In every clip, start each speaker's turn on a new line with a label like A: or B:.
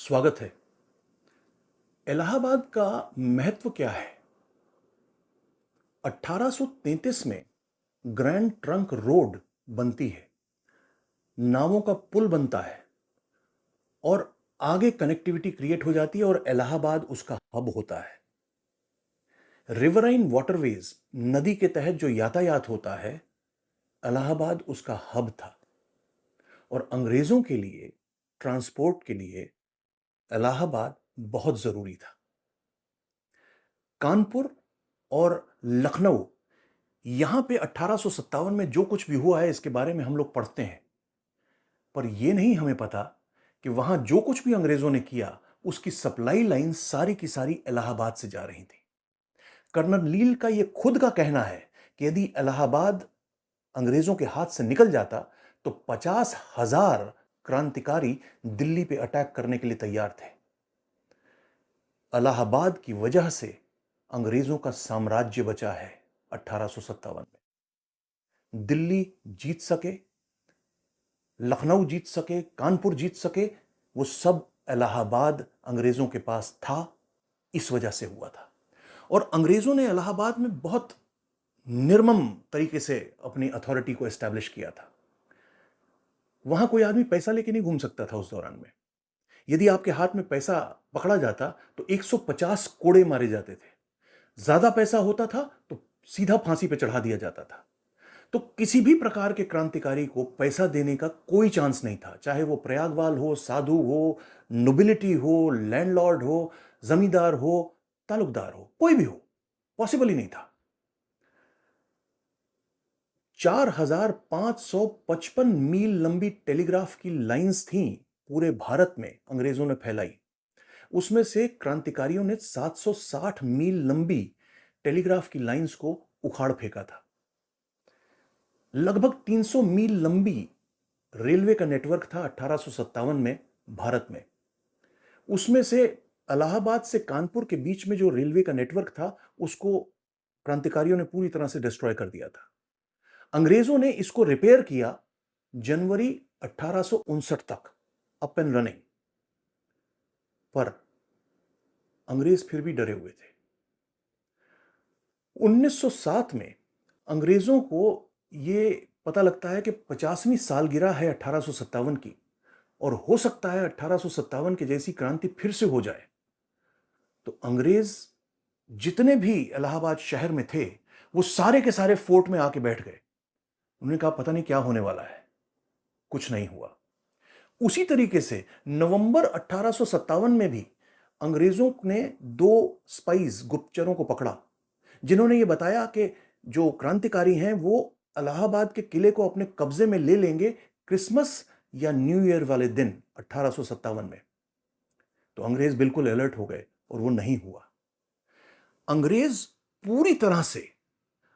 A: स्वागत है। इलाहाबाद का महत्व क्या है? 1833 में ग्रैंड ट्रंक रोड बनती है, नावों का पुल बनता है और आगे कनेक्टिविटी क्रिएट हो जाती है और इलाहाबाद उसका हब होता है। रिवराइन वाटरवेज, नदी के तहत जो यातायात होता है, इलाहाबाद उसका हब था और अंग्रेजों के लिए ट्रांसपोर्ट के लिए इलाहाबाद बहुत जरूरी था। कानपुर और लखनऊ, यहां पे 1857 में जो कुछ भी हुआ है इसके बारे में हम लोग पढ़ते हैं, पर यह नहीं हमें पता कि वहां जो कुछ भी अंग्रेजों ने किया उसकी सप्लाई लाइन सारी की सारी इलाहाबाद से जा रही थी। कर्नल नील का यह खुद का कहना है कि यदि इलाहाबाद अंग्रेजों के हाथ से निकल जाता तो 50,000 क्रांतिकारी दिल्ली पे अटैक करने के लिए तैयार थे। इलाहाबाद की वजह से अंग्रेजों का साम्राज्य बचा है। 1857 में दिल्ली जीत सके, लखनऊ जीत सके, कानपुर जीत सके, वो सब इलाहाबाद अंग्रेजों के पास था, इस वजह से हुआ था। और अंग्रेजों ने इलाहाबाद में बहुत निर्मम तरीके से अपनी अथॉरिटी को एस्टैब्लिश किया था। वहां कोई आदमी पैसा लेके नहीं घूम सकता था उस दौरान में। यदि आपके हाथ में पैसा पकड़ा जाता तो 150 कोड़े मारे जाते थे। ज्यादा पैसा होता था तो सीधा फांसी पे चढ़ा दिया जाता था। तो किसी भी प्रकार के क्रांतिकारी को पैसा देने का कोई चांस नहीं था, चाहे वो प्रयागवाल हो, साधु हो, नोबिलिटी हो, लैंडलॉर्ड हो, जमींदार हो, तालुकदार हो, कोई भी हो, पॉसिबल ही नहीं था। 4,555 मील लंबी टेलीग्राफ की लाइंस थी पूरे भारत में, अंग्रेजों ने फैलाई। उसमें से क्रांतिकारियों ने 760 मील लंबी टेलीग्राफ की लाइंस को उखाड़ फेंका था। लगभग 300 मील लंबी रेलवे का नेटवर्क था 1857 में भारत में। उसमें से इलाहाबाद से कानपुर के बीच में जो रेलवे का नेटवर्क था उसको क्रांतिकारियों ने पूरी तरह से डिस्ट्रॉय कर दिया था। अंग्रेजों ने इसको रिपेयर किया जनवरी 1859 तक, अप एंड रनिंग। पर अंग्रेज फिर भी डरे हुए थे। 1907 में अंग्रेजों को यह पता लगता है कि 50वीं सालगिरह है 1857 की और हो सकता है 1857 के जैसी क्रांति फिर से हो जाए। तो अंग्रेज जितने भी इलाहाबाद शहर में थे वो सारे के सारे फोर्ट में आके बैठ गए। उन्होंने कहा पता नहीं क्या होने वाला है। कुछ नहीं हुआ। उसी तरीके से नवंबर 1857 में भी अंग्रेजों ने दो स्पाइस, गुप्तचरों को पकड़ा, जिन्होंने ये बताया कि जो क्रांतिकारी हैं वो इलाहाबाद के किले को अपने कब्जे में ले लेंगे क्रिसमस या न्यू ईयर वाले दिन 1857 में। तो अंग्रेज बिल्कुल अलर्ट हो गए और वो नहीं हुआ। अंग्रेज पूरी तरह से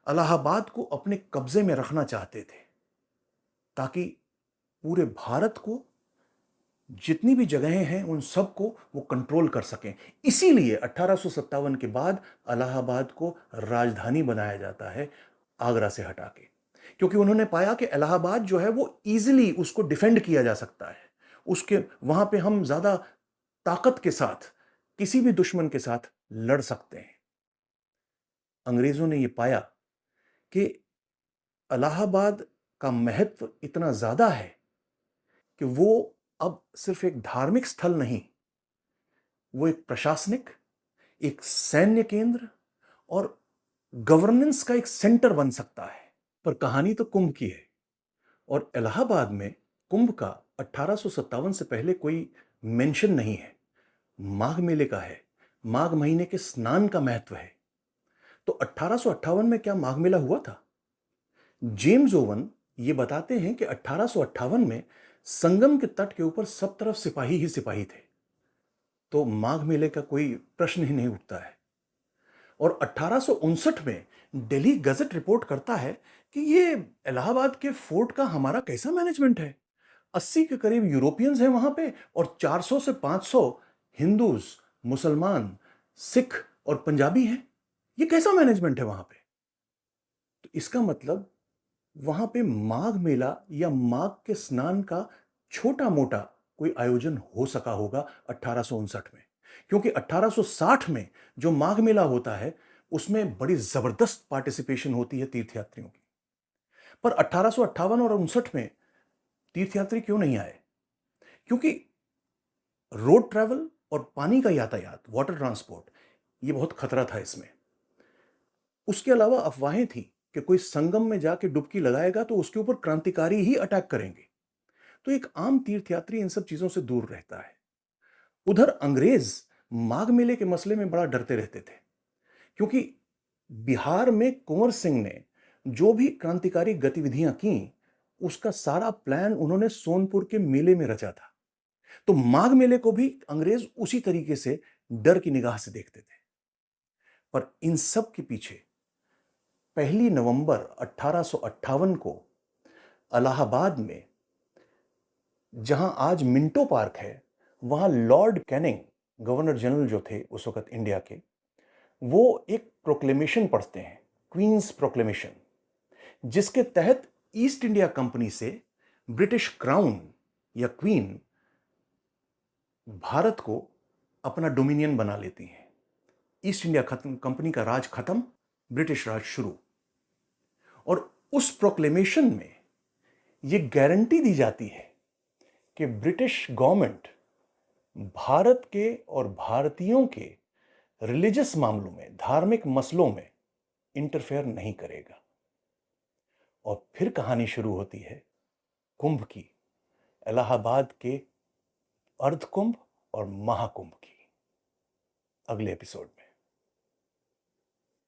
A: इलाहाबाद को अपने कब्जे में रखना चाहते थे ताकि पूरे भारत को, जितनी भी जगहें हैं उन सबको वो कंट्रोल कर सकें। इसीलिए 1857 के बाद इलाहाबाद को राजधानी बनाया जाता है आगरा से हटा के, क्योंकि उन्होंने पाया कि इलाहाबाद जो है वो इजीली उसको डिफेंड किया जा सकता है। उसके वहां पे हम ज्यादा ताकत के साथ किसी भी दुश्मन के साथ लड़ सकते हैं। अंग्रेजों ने यह पाया कि इलाहाबाद का महत्व इतना ज्यादा है कि वो अब सिर्फ एक धार्मिक स्थल नहीं, वो एक प्रशासनिक, एक सैन्य केंद्र और गवर्नेंस का एक सेंटर बन सकता है। पर कहानी तो कुंभ की है और इलाहाबाद में कुंभ का 1857 से पहले कोई मेंशन नहीं है। माघ मेले का है, माघ महीने के स्नान का महत्व है। तो 1858 में क्या माघ मेला हुआ था? जेम्स ओवन ये बताते हैं कि 1858 में संगम के तट के ऊपर सब तरफ सिपाही ही सिपाही थे, तो माघ मेले का कोई प्रश्न ही नहीं उठता है। और 1859 में दिल्ली गजट रिपोर्ट करता है कि ये इलाहाबाद के फोर्ट का हमारा कैसा मैनेजमेंट है। 80 के करीब यूरोपियंस हैं वहां पे और 400 से 500 हिंदूज, मुसलमान, सिख और पंजाबी हैं। ये कैसा मैनेजमेंट है वहां पे? तो इसका मतलब वहां पे माघ मेला या माघ के स्नान का छोटा मोटा कोई आयोजन हो सका होगा 1859 में, क्योंकि 1860 में जो माघ मेला होता है उसमें बड़ी जबरदस्त पार्टिसिपेशन होती है तीर्थयात्रियों की। पर 1858 और 59 में तीर्थयात्री क्यों नहीं आए? क्योंकि रोड ट्रैवल और पानी का यातायात, वाटर ट्रांसपोर्ट, ये बहुत खतरा था इसमें। उसके अलावा अफवाहें थी कि कोई संगम में जाके डुबकी लगाएगा तो उसके ऊपर क्रांतिकारी ही अटैक करेंगे। तो एक आम तीर्थयात्री इन सब चीजों से दूर रहता है। उधर अंग्रेज माघ मेले के मसले में बड़ा डरते रहते थे, क्योंकि बिहार में कुंवर सिंह ने जो भी क्रांतिकारी गतिविधियां की उसका सारा प्लान उन्होंने सोनपुर के मेले में रचा था। तो माघ मेले को भी अंग्रेज उसी तरीके से डर की निगाह से देखते थे। पर इन सब के पीछे 1 नवंबर 1858 को इलाहाबाद में, जहां आज मिंटो पार्क है, वहां लॉर्ड कैनिंग, गवर्नर जनरल जो थे उस वक्त इंडिया के, वो एक प्रोक्लेमेशन पढ़ते हैं, क्वींस प्रोक्लेमेशन, जिसके तहत ईस्ट इंडिया कंपनी से ब्रिटिश क्राउन या क्वीन भारत को अपना डोमिनियन बना लेती हैं। ईस्ट इंडिया कंपनी का राज खत्म, ब्रिटिश राज शुरू। और उस प्रोक्लेमेशन में यह गारंटी दी जाती है कि ब्रिटिश गवर्नमेंट भारत के और भारतीयों के रिलीजियस मामलों में, धार्मिक मसलों में इंटरफेयर नहीं करेगा। और फिर कहानी शुरू होती है कुंभ की, इलाहाबाद के अर्ध कुंभ और महाकुंभ की, अगले एपिसोड में।